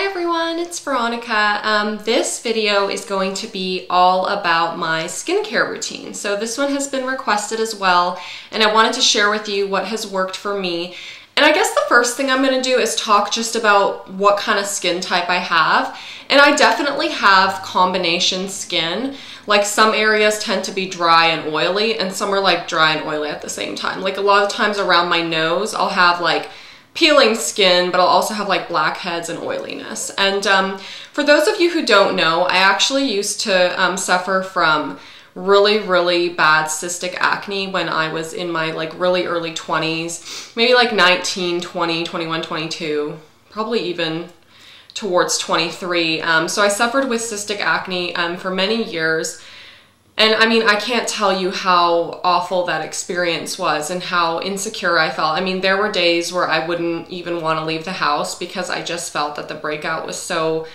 everyone, it's Veronica. This video is going to be all about my skincare routine. So this one has been requested as well, and I wanted to share with you what has worked for me. And I guess the first thing I'm going to do is talk just about what kind of skin type I have. And I definitely have combination skin. Like some areas tend to be dry and oily, and some are like dry and oily at the same time. Like a lot of times around my nose, I'll have like peeling skin, but I'll also have like blackheads and oiliness. And for those of you who don't know, I actually used to suffer from really bad cystic acne when I was in my like really early 20s, maybe like 19, 20, 21, 22, probably even towards 23. So I suffered with cystic acne for many years. And I mean, I can't tell you how awful that experience was and how insecure I felt. I mean, there were days where I wouldn't even want to leave the house because I just felt that the breakout was so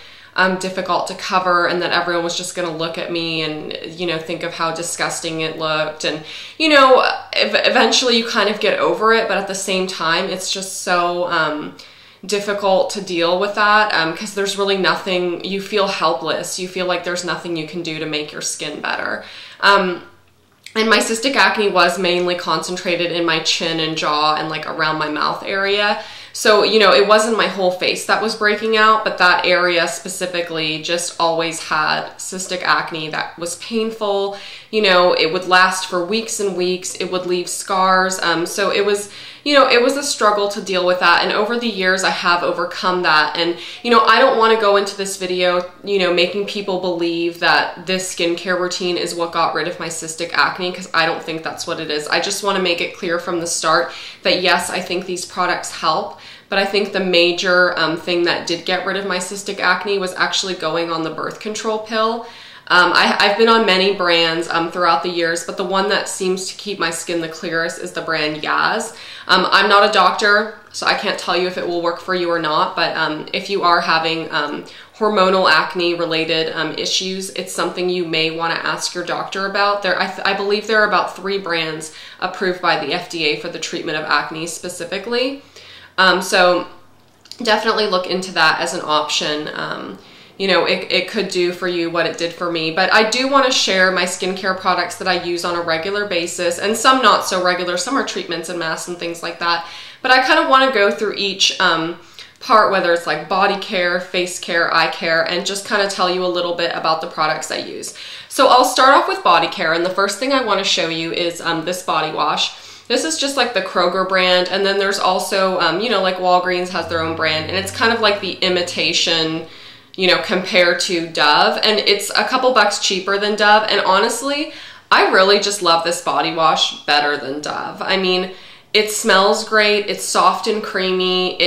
difficult to cover, and that everyone was just going to look at me and, you know, think of how disgusting it looked. And, you know, eventually you kind of get over it, but at the same time, it's just so difficult to deal with that because there's really nothing, you feel helpless. You feel like there's nothing you can do to make your skin better. And my cystic acne was mainly concentrated in my chin and jaw and like around my mouth area. So, you know, it wasn't my whole face that was breaking out, but that area specifically just always had cystic acne that was painful. You know, it would last for weeks and weeks. It would leave scars. So it was, you know, it was a struggle to deal with that. And over the years, I have overcome that. And, you know, I don't want to go into this video, you know, making people believe that this skincare routine is what got rid of my cystic acne, because I don't think that's what it is. I just want to make it clear from the start that yes, I think these products help. But I think the major thing that did get rid of my cystic acne was actually going on the birth control pill. I've been on many brands throughout the years, but the one that seems to keep my skin the clearest is the brand Yaz. I'm not a doctor, so I can't tell you if it will work for you or not, but if you are having hormonal acne related issues, it's something you may want to ask your doctor about. I believe there are about 3 brands approved by the FDA for the treatment of acne specifically. So definitely look into that as an option. You know, it could do for you what it did for me. But I do want to share my skincare products that I use on a regular basis, and some not so regular. Some are treatments and masks and things like that. But I kind of want to go through each part, whether it's like body care, face care, eye care, and just kind of tell you a little bit about the products I use. So I'll start off with body care, and the first thing I want to show you is this body wash. This is just like the Kroger brand, and then there's also, you know, like Walgreens has their own brand, and it's kind of like the imitation, you know, compared to Dove, and it's a couple bucks cheaper than Dove, and honestly, I really just love this body wash better than Dove. I mean, it smells great, it's soft and creamy,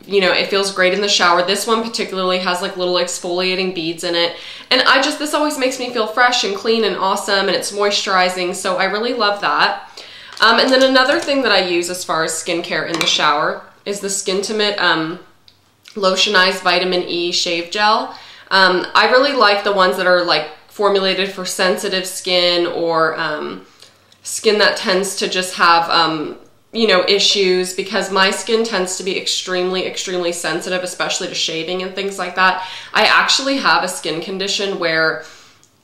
you know, it feels great in the shower. This one particularly has like little exfoliating beads in it, and this always makes me feel fresh and clean and awesome, and it's moisturizing, so I really love that. And then another thing that I use as far as skincare in the shower is the Skintimate Lotionized Vitamin E Shave Gel. I really like the ones that are like formulated for sensitive skin or skin that tends to just have, you know, issues, because my skin tends to be extremely sensitive, especially to shaving and things like that. I actually have a skin condition where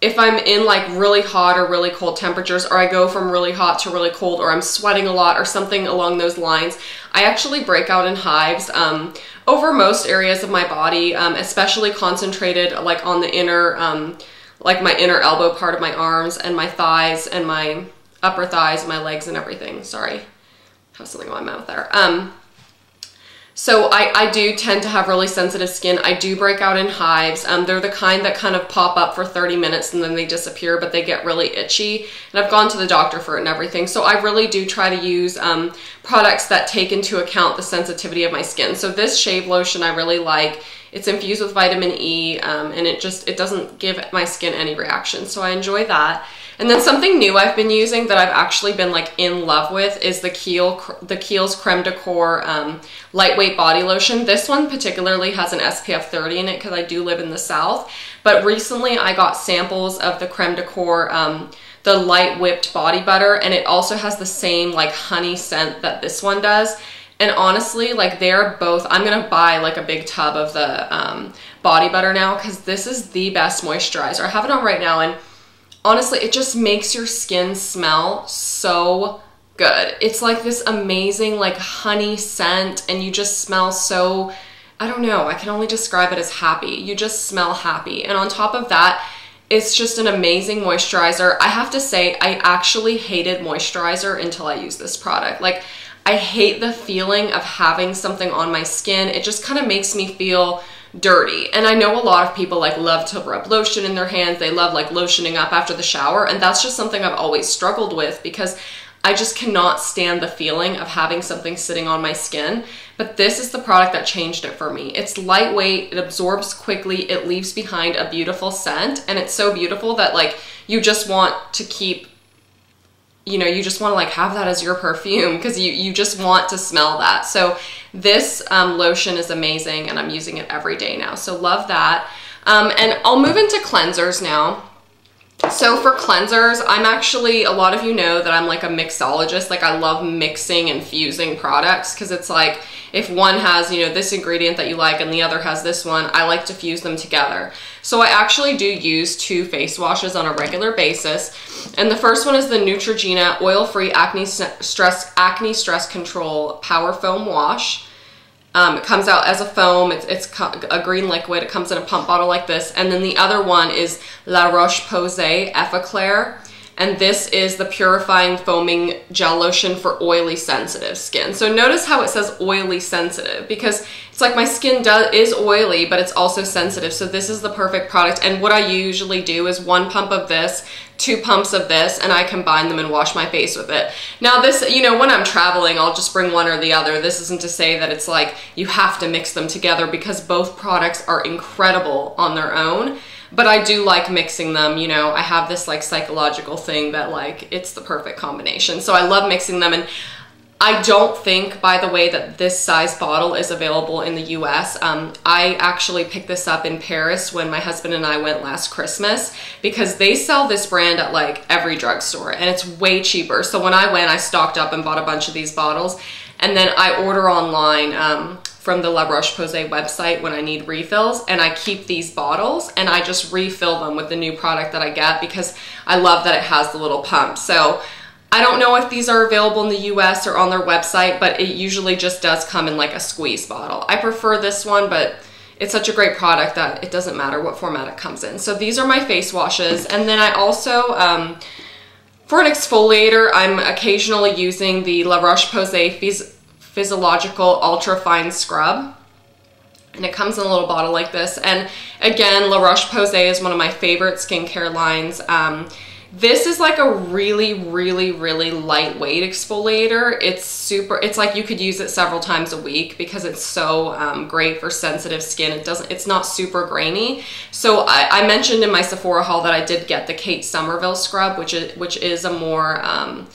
if I'm in like really hot or really cold temperatures, or I go from really hot to really cold, or I'm sweating a lot or something along those lines, I actually break out in hives over most areas of my body, especially concentrated like on the inner, like my inner elbow part of my arms and my thighs and my upper thighs, my legs and everything. Sorry, I have something on my mouth there. So I do tend to have really sensitive skin. I do break out in hives. They're the kind that kind of pop up for 30 minutes and then they disappear, but they get really itchy. And I've gone to the doctor for it and everything. So I really do try to use products that take into account the sensitivity of my skin. So this shave lotion I really like. It's infused with vitamin E, and it doesn't give my skin any reaction. So I enjoy that. And then something new I've been using that I've actually been like in love with is the Kiehl's Creme de Corps lightweight body lotion. This one particularly has an SPF 30 in it because I do live in the South. But recently I got samples of the Creme de Corps, the light whipped body butter, and it also has the same like honey scent that this one does. And honestly, like they're both, I'm gonna buy like a big tub of the body butter now because this is the best moisturizer. I have it on right now, and honestly, it just makes your skin smell so good. It's like this amazing like honey scent, and you just smell so, I don't know, I can only describe it as happy. You just smell happy. And on top of that, it's just an amazing moisturizer. I have to say, I actually hated moisturizer until I used this product. Like, I hate the feeling of having something on my skin. It just kind of makes me feel dirty. And I know a lot of people like love to rub lotion in their hands. They love like lotioning up after the shower. And that's just something I've always struggled with because I just cannot stand the feeling of having something sitting on my skin. But this is the product that changed it for me. It's lightweight, it absorbs quickly, it leaves behind a beautiful scent. And it's so beautiful that like you just want to keep, you know, you just want to like have that as your perfume because you just want to smell that. So this lotion is amazing, and I'm using it every day now. So love that. And I'll move into cleansers now. So for cleansers, I'm actually, a lot of you know that I'm like a mixologist. Like I love mixing and fusing products because it's like if one has, you know, this ingredient that you like and the other has this one, I like to fuse them together. So I actually do use 2 face washes on a regular basis. And the first one is the Neutrogena Oil-Free Acne Stress Control Power Foam Wash. It comes out as a foam. It's a green liquid. It comes in a pump bottle like this. And then the other one is La Roche Posay Effaclar. And this is the purifying foaming gel lotion for oily sensitive skin. So notice how it says oily sensitive because it's like my skin is oily, but it's also sensitive. So this is the perfect product. And what I usually do is 1 pump of this, 2 pumps of this, and I combine them and wash my face with it. Now this, you know, when I'm traveling, I'll just bring one or the other. This isn't to say that it's like you have to mix them together because both products are incredible on their own. But I do like mixing them, you know, I have this like psychological thing that like, it's the perfect combination. So I love mixing them. And I don't think, by the way, that this size bottle is available in the US. I actually picked this up in Paris when my husband and I went last Christmas because they sell this brand at like every drugstore and it's way cheaper. So when I went, I stocked up and bought a bunch of these bottles. And then I order online from the La Roche Posay website when I need refills, and I keep these bottles and I just refill them with the new product that I get because I love that it has the little pump. So I don't know if these are available in the US or on their website, but it usually just does come in like a squeeze bottle. I prefer this one, but it's such a great product that it doesn't matter what format it comes in. So these are my face washes. And then I also, for an exfoliator, I'm occasionally using the La Roche Posay Physiological Ultra Fine Scrub, and it comes in a little bottle like this. And again, La Roche Posay is one of my favorite skincare lines. This is like a really lightweight exfoliator. It's like you could use it several times a week because it's so great for sensitive skin. It's not super grainy. So I mentioned in my Sephora haul that I did get the Kate Somerville scrub, which is a more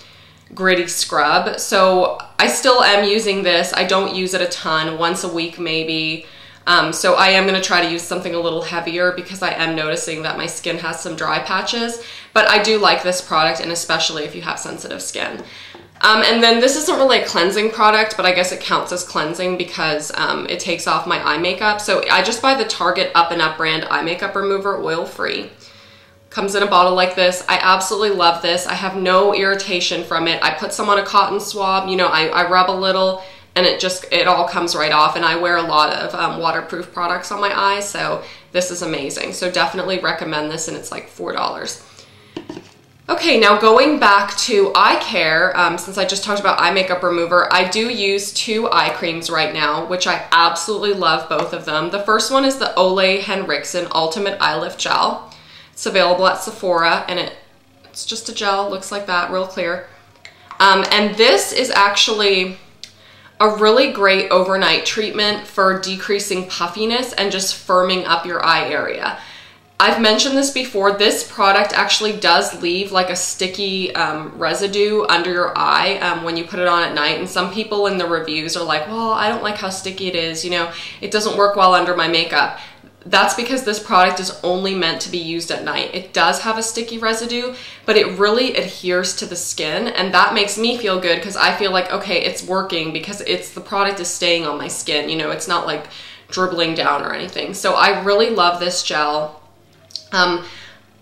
gritty scrub. So I still am using this. I don't use it a ton, once a week maybe. So I am going to try to use something a little heavier because I am noticing that my skin has some dry patches. But I do like this product, and especially if you have sensitive skin. And then this isn't really a cleansing product, but I guess it counts as cleansing because it takes off my eye makeup. So I just buy the Target Up&Up brand eye makeup remover, oil-free. Comes in a bottle like this. I absolutely love this. I have no irritation from it. I put some on a cotton swab, you know, I rub a little and it all comes right off. And I wear a lot of waterproof products on my eyes, so this is amazing. So definitely recommend this, and it's like $4. Okay, now going back to eye care, since I just talked about eye makeup remover, I do use 2 eye creams right now, which I absolutely love both of them. The first one is the Olay Henriksen Ultimate Eye Lift Gel. It's available at Sephora, and it's just a gel, looks like that, real clear. And this is actually a really great overnight treatment for decreasing puffiness and just firming up your eye area. I've mentioned this before, this product actually does leave like a sticky residue under your eye when you put it on at night, and some people in the reviews are like, well, I don't like how sticky it is, you know, it doesn't work well under my makeup. that's because this product is only meant to be used at night. It does have a sticky residue, but it really adheres to the skin, and that makes me feel good because I feel like, okay, it's working because the product is staying on my skin. You know, it's not like dribbling down or anything. So I really love this gel.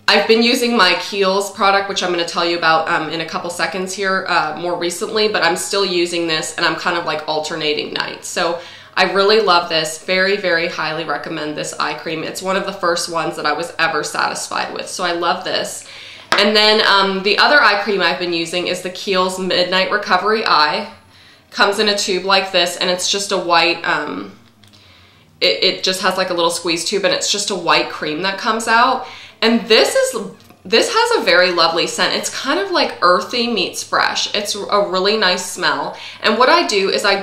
I've been using my Kiehl's product, which I'm going to tell you about in a couple seconds here, more recently, but I'm still using this, and I'm kind of like alternating nights. So I really love this. Very, very highly recommend this eye cream. It's one of the first ones that I was ever satisfied with. So I love this. And then the other eye cream I've been using is the Kiehl's Midnight Recovery Eye. Comes in a tube like this, and it's just a white, it just has like a little squeeze tube, and it's just a white cream that comes out. And this has a very lovely scent. It's kind of like earthy meets fresh. It's a really nice smell. And what I do is I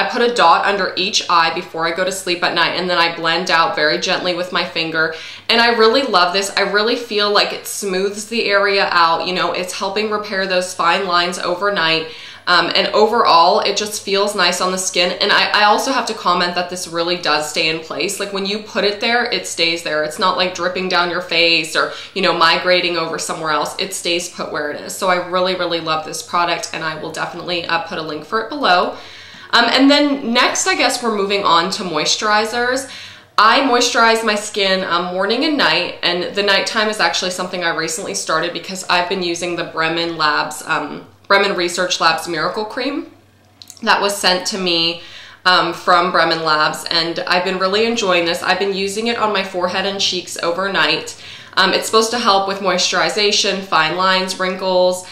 put a dot under each eye before I go to sleep at night, and then I blend out very gently with my finger. And I really love this. I really feel like it smooths the area out. You know, it's helping repair those fine lines overnight. And overall, it just feels nice on the skin. And I also have to comment that this really does stay in place. Like when you put it there, it stays there. It's not like dripping down your face or, you know, migrating over somewhere else. It stays put where it is. So I really, really love this product, and I will definitely put a link for it below. And then next, I guess we're moving on to moisturizers. I moisturize my skin morning and night, and the nighttime is actually something I recently started because I've been using the Bremenn Research Labs Miracle Cream that was sent to me from Bremenn Labs, and I've been really enjoying this. I've been using it on my forehead and cheeks overnight. It's supposed to help with moisturization, fine lines, wrinkles,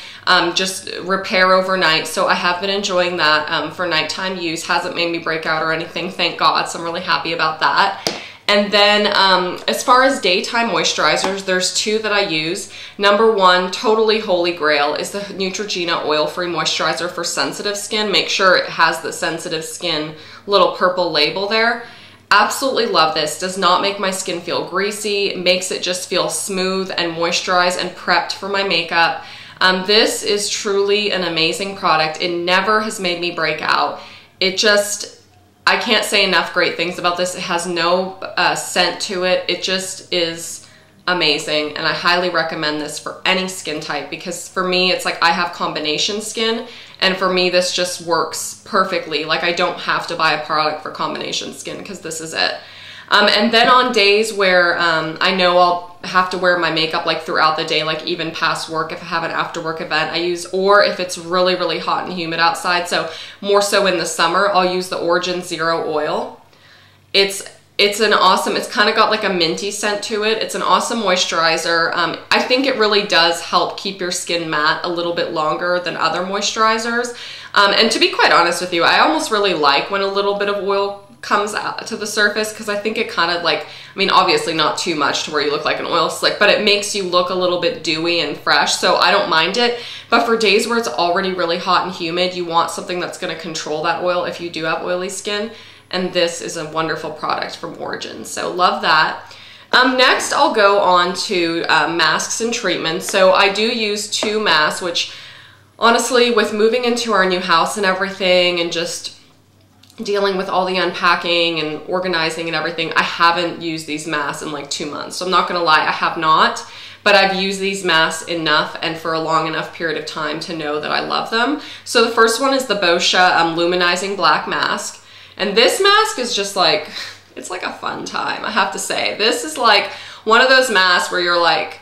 just repair overnight. So I have been enjoying that for nighttime use. Hasn't made me break out or anything, thank God. So I'm really happy about that. And then as far as daytime moisturizers, there's two that I use. Number one, totally holy grail, is the Neutrogena oil-free moisturizer for sensitive skin. Make sure it has the sensitive skin little purple label there. Absolutely love this. Does not make my skin feel greasy. It makes it just feel smooth and moisturized and prepped for my makeup. This is truly an amazing product. It never has made me break out. It just, I can't say enough great things about this. It has no scent to it. It just is amazing, and I highly recommend this for any skin type, because for me, it's like I have combination skin, and for me, this just works perfectly. Like I don't have to buy a product for combination skin because this is it. And then on days where I know I'll have to wear my makeup like throughout the day, like even past work, if I have an after work event, I use, or if it's really, really hot and humid outside, so more so in the summer, I'll use the Origin Zero Oil. It's an awesome, it's kind of got like a minty scent to it. It's an awesome moisturizer. I think it really does help keep your skin matte a little bit longer than other moisturizers. And to be quite honest with you, I almost really like when a little bit of oil comes out to the surface, because I think it kind of like, I mean, obviously not too much to where you look like an oil slick, but it makes you look a little bit dewy and fresh, so I don't mind it. But for days where it's already really hot and humid, you want something that's going to control that oil if you do have oily skin, and this is a wonderful product from Origin, so love that. Next, I'll go on to masks and treatments. So I do use two masks, which honestly, with moving into our new house and everything, and just dealing with all the unpacking and organizing and everything, I haven't used these masks in like 2 months. So I'm not gonna lie, I have not, but I've used these masks enough and for a long enough period of time to know that I love them. So the first one is the Boscia Luminizing Black Mask. And this mask is just like, it's like a fun time, I have to say. This is like one of those masks where you're like,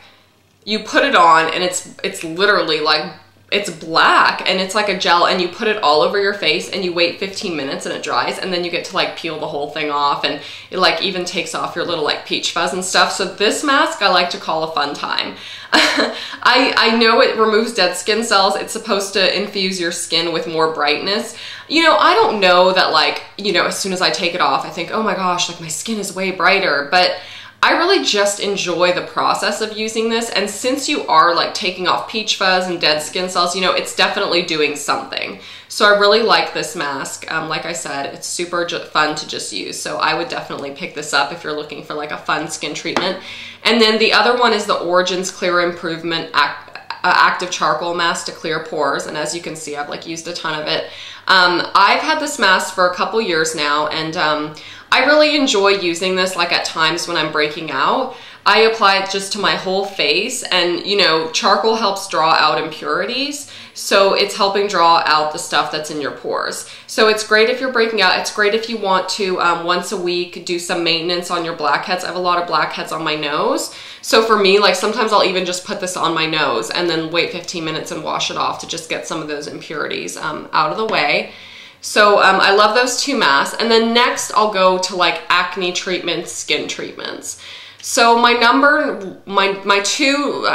you put it on and it's literally like, it's black and it's like a gel, and you put it all over your face and you wait 15 minutes and it dries, and then you get to like peel the whole thing off, and it like even takes off your little like peach fuzz and stuff. So this mask I like to call a fun time. I know it removes dead skin cells. It's supposed to infuse your skin with more brightness. You know, I don't know that like, you know, as soon as I take it off, I think, oh my gosh, like my skin is way brighter, but I really just enjoy the process of using this. And since you are like taking off peach fuzz and dead skin cells, you know, it's definitely doing something. So I really like this mask. Like I said, it's super fun to just use. So I would definitely pick this up if you're looking for like a fun skin treatment. And then the other one is the Origin's Clear Improvement Active Charcoal Mask to clear pores. And as you can see, I've like used a ton of it. I've had this mask for a couple years now, and I really enjoy using this like at times when I'm breaking out. I apply it just to my whole face, and you know, charcoal helps draw out impurities, so it's helping draw out the stuff that's in your pores. So it's great if you're breaking out. It's great if you want to once a week do some maintenance on your blackheads. I have a lot of blackheads on my nose, so for me, like sometimes I'll even just put this on my nose and then wait 15 minutes and wash it off to just get some of those impurities out of the way. So I love those two masks. And then next I'll go to like acne treatments, skin treatments. So I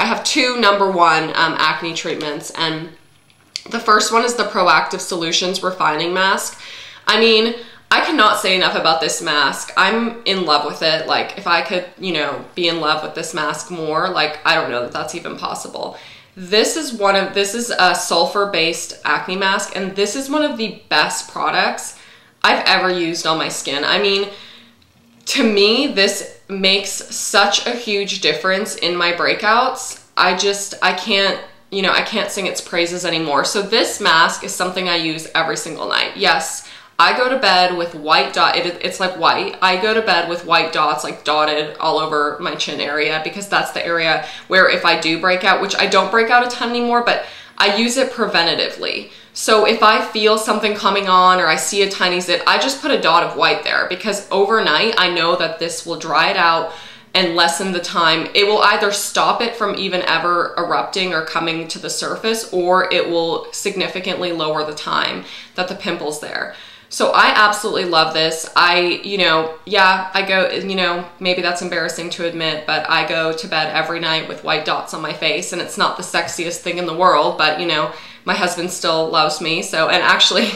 have two #1 acne treatments, and the first one is the Proactiv Solutions Refining Mask. I mean, I cannot say enough about this mask. I'm in love with it. Like if I could, you know, be in love with this mask more, like I don't know that that's even possible. This is a sulfur-based acne mask, and this is one of the best products I've ever used on my skin. I mean, to me, this makes such a huge difference in my breakouts. I can't sing its praises anymore. So this mask is something I use every single night. Yes, I go to bed with white dot. It's like white. I go to bed with white dots like dotted all over my chin area, because that's the area where if I do break out, which I don't break out a ton anymore, but I use it preventatively. So if I feel something coming on or I see a tiny zit, I just put a dot of white there, because overnight I know that this will dry it out and lessen the time. It will either stop it from even ever erupting or coming to the surface, or it will significantly lower the time that the pimple's there. So I absolutely love this. I go, maybe that's embarrassing to admit, but I go to bed every night with white dots on my face, and it's not the sexiest thing in the world, but you know, my husband still loves me. So, and actually,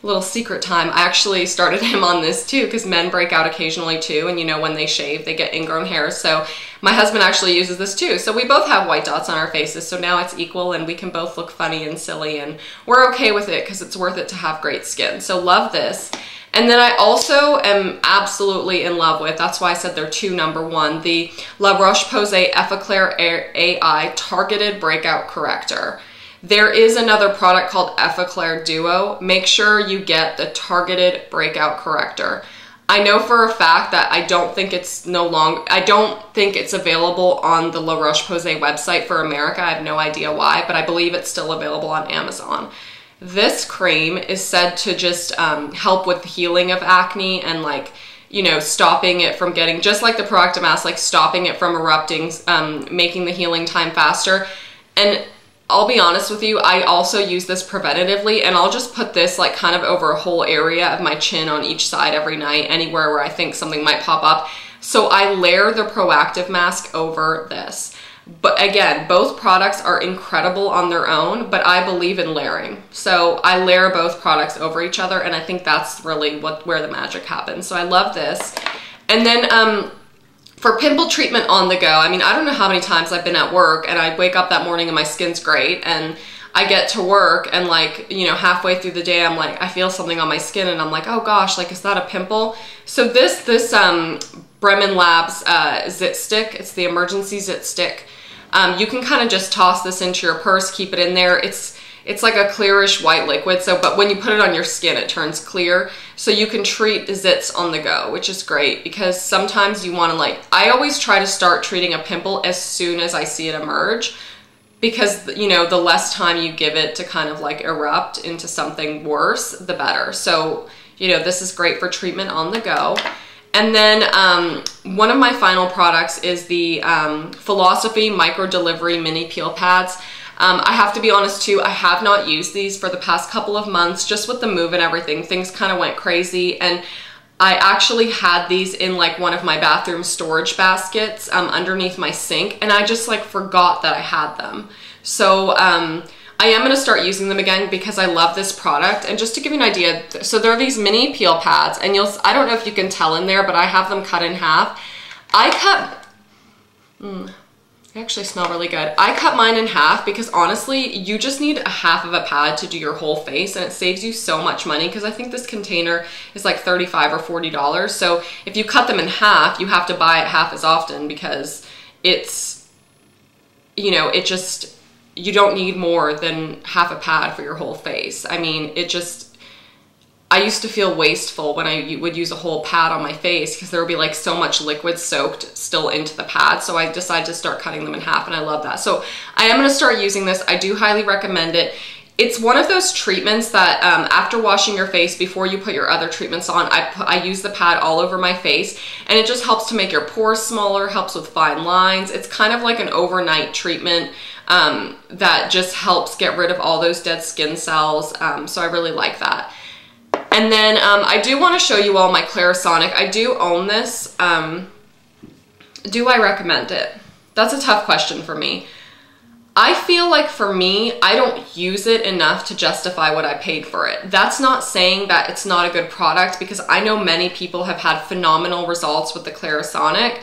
little secret time, I actually started him on this too, because men break out occasionally too, and you know, when they shave, they get ingrown hairs. So my husband actually uses this too. So we both have white dots on our faces, so now it's equal and we can both look funny and silly, and we're okay with it because it's worth it to have great skin. So love this. And then I also am absolutely in love with, that's why I said they're two #1, the Roche Posay Effaclar AI Targeted Breakout Corrector. There is another product called Effaclar Duo. Make sure you get the Targeted Breakout Corrector. I know for a fact that I don't think it's available on the La Roche Posay website for America. I have no idea why, but I believe it's still available on Amazon. This cream is said to just help with the healing of acne and, like, you know, stopping it from getting, just like the Proactiv mask, like stopping it from erupting, making the healing time faster. And I'll be honest with you, I also use this preventatively, and I'll just put this like kind of over a whole area of my chin on each side every night, anywhere where I think something might pop up. So I layer the Proactiv mask over this. But again, both products are incredible on their own, but I believe in layering. So I layer both products over each other, and I think that's really where the magic happens. So I love this. And then for pimple treatment on the go, I mean, I don't know how many times I've been at work and I wake up that morning and my skin's great, and I get to work and, like, you know, halfway through the day, I'm like, I feel something on my skin and I'm like, oh gosh, like, is that a pimple? So this Bremenn Labs zit stick, it's the emergency zit stick. You can kind of just toss this into your purse, keep it in there. It's like a clearish white liquid, so, but when you put it on your skin, it turns clear. So you can treat zits on the go, which is great, because sometimes you want to, like, I always try to start treating a pimple as soon as I see it emerge, because, you know, the less time you give it to kind of like erupt into something worse, the better. So, you know, this is great for treatment on the go. And then one of my final products is the Philosophy Micro Delivery Mini Peel Pads. I have to be honest too, I have not used these for the past couple of months, just with the move and everything. Things kind of went crazy, and I actually had these in like one of my bathroom storage baskets underneath my sink, and I just like forgot that I had them. So I am going to start using them again because I love this product. And just to give you an idea, so there are these mini peel pads, and I don't know if you can tell in there, but I have them cut in half. They actually smell really good. I cut mine in half because honestly, you just need a half of a pad to do your whole face, and it saves you so much money, because I think this container is like $35 or $40. So if you cut them in half, you have to buy it half as often, because it's, you know, it just, you don't need more than half a pad for your whole face. I mean, I used to feel wasteful when I would use a whole pad on my face because there would be like so much liquid soaked still into the pad. So I decided to start cutting them in half, and I love that. So I am going to start using this. I do highly recommend it. It's one of those treatments that after washing your face, before you put your other treatments on, I use the pad all over my face, and it just helps to make your pores smaller, helps with fine lines. It's kind of like an overnight treatment that just helps get rid of all those dead skin cells. So I really like that. And then I do want to show you all my Clarisonic. I do own this. Do I recommend it? That's a tough question for me. I feel like for me, I don't use it enough to justify what I paid for it. That's not saying that it's not a good product, because I know many people have had phenomenal results with the Clarisonic.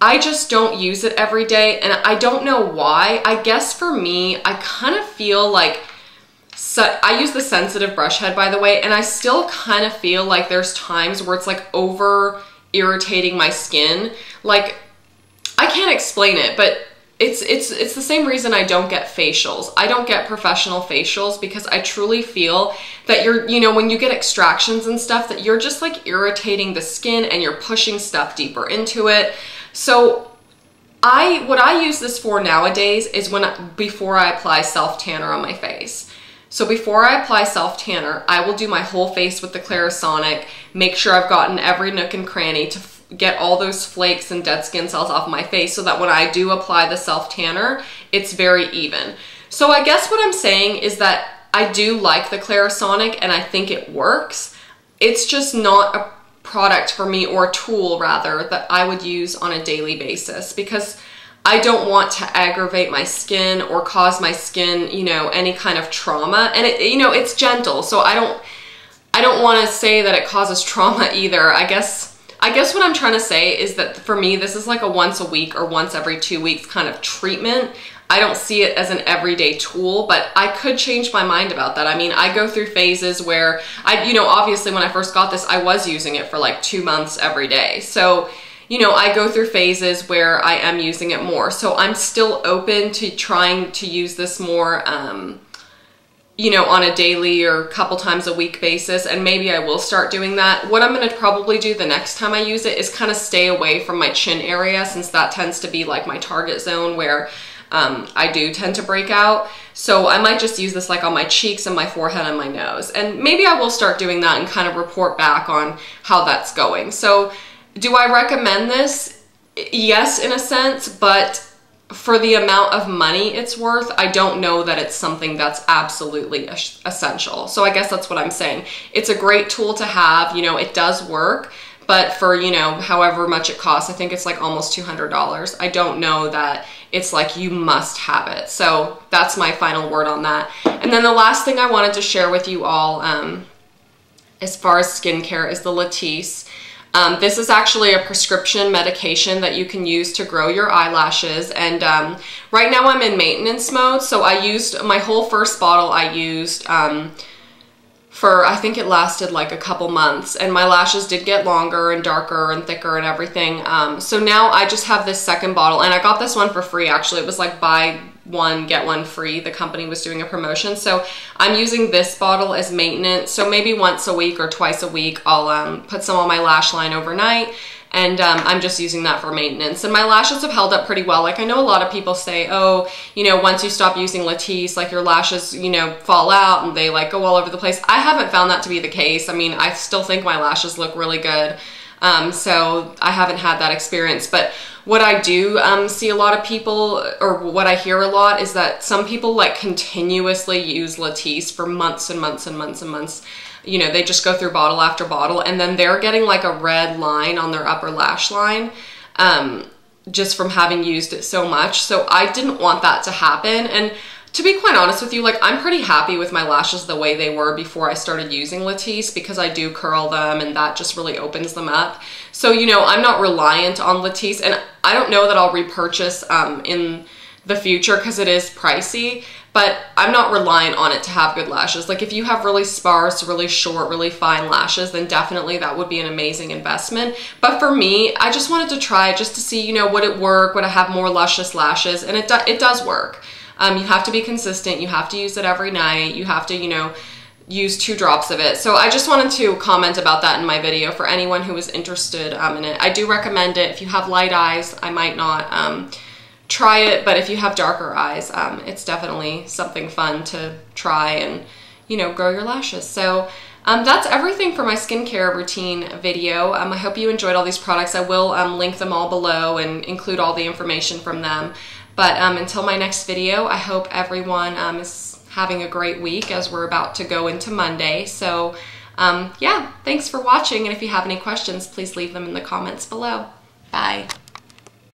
I just don't use it every day, and I don't know why. I guess for me, I kind of feel like, so I use the sensitive brush head, by the way, and I still kind of feel like there's times where it's like over irritating my skin. Like, I can't explain it, but it's the same reason I don't get facials. I don't get professional facials because I truly feel that you know, when you get extractions and stuff, that you're just like irritating the skin and you're pushing stuff deeper into it. So what I use this for nowadays is before I apply self-tanner on my face. So before I apply self-tanner, I will do my whole face with the Clarisonic, make sure I've gotten every nook and cranny to get all those flakes and dead skin cells off my face, so that when I do apply the self-tanner, it's very even. So I guess what I'm saying is that I do like the Clarisonic and I think it works. It's just not a product for me, or a tool rather, that I would use on a daily basis, because I don't want to aggravate my skin or cause my skin, you know, any kind of trauma. And it, you know, it's gentle, so I don't want to say that it causes trauma either. I guess what I'm trying to say is that for me, this is like a once a week or once every 2 weeks kind of treatment. I don't see it as an everyday tool, but I could change my mind about that. I mean, I go through phases where you know, obviously when I first got this, I was using it for like 2 months every day. So, you know, I go through phases where I am using it more. So I'm still open to trying to use this more, you know, on a daily or a couple times a week basis, and maybe I will start doing that. What I'm going to probably do the next time I use it is kind of stay away from my chin area, since that tends to be like my target zone where I do tend to break out. So I might just use this like on my cheeks and my forehead and my nose, and maybe I will start doing that and kind of report back on how that's going. So do I recommend this? Yes, in a sense, but for the amount of money it's worth, I don't know that it's something that's absolutely essential. So I guess that's what I'm saying. It's a great tool to have, you know, it does work, but for, you know, however much it costs, I think it's like almost $200. I don't know that it's like you must have it. So that's my final word on that. And then the last thing I wanted to share with you all, as far as skincare, is the Latisse. This is actually a prescription medication that you can use to grow your eyelashes, and right now I'm in maintenance mode, so I used my whole first bottle. I used for, I think it lasted like a couple months, and my lashes did get longer and darker and thicker and everything. So now I just have this second bottle, and I got this one for free actually. It was like buy one get one free. The company was doing a promotion, so I'm using this bottle as maintenance. So maybe once a week or twice a week I'll put some on my lash line overnight, and I'm just using that for maintenance. And my lashes have held up pretty well. Like, I know a lot of people say, oh, you know, once you stop using Latisse, like your lashes, you know, fall out and they like go all over the place. I haven't found that to be the case. I mean, I still think my lashes look really good. So I haven't had that experience, but what I do see a lot of people, or what I hear a lot, is that some people like continuously use Latisse for months and months and months and months. You know, they just go through bottle after bottle, and then they're getting like a red line on their upper lash line just from having used it so much. So I didn't want that to happen. And to be quite honest with you, like, I'm pretty happy with my lashes the way they were before I started using Latisse, because I do curl them and that just really opens them up. So, you know, I'm not reliant on Latisse, and I don't know that I'll repurchase in the future because it is pricey, but I'm not reliant on it to have good lashes. Like, if you have really sparse, really short, really fine lashes, then definitely that would be an amazing investment. But for me, I just wanted to try it just to see, you know, would it work? Would I have more luscious lashes? And it does work. You have to be consistent. You have to use it every night. You have to, you know, use 2 drops of it. So I just wanted to comment about that in my video for anyone who is interested in it. I do recommend it. If you have light eyes, I might not try it, but if you have darker eyes, it's definitely something fun to try and, you know, grow your lashes. So that's everything for my skincare routine video. I hope you enjoyed all these products. I will link them all below and include all the information from them. But until my next video, I hope everyone is having a great week as we're about to go into Monday. So yeah, thanks for watching. And if you have any questions, please leave them in the comments below. Bye.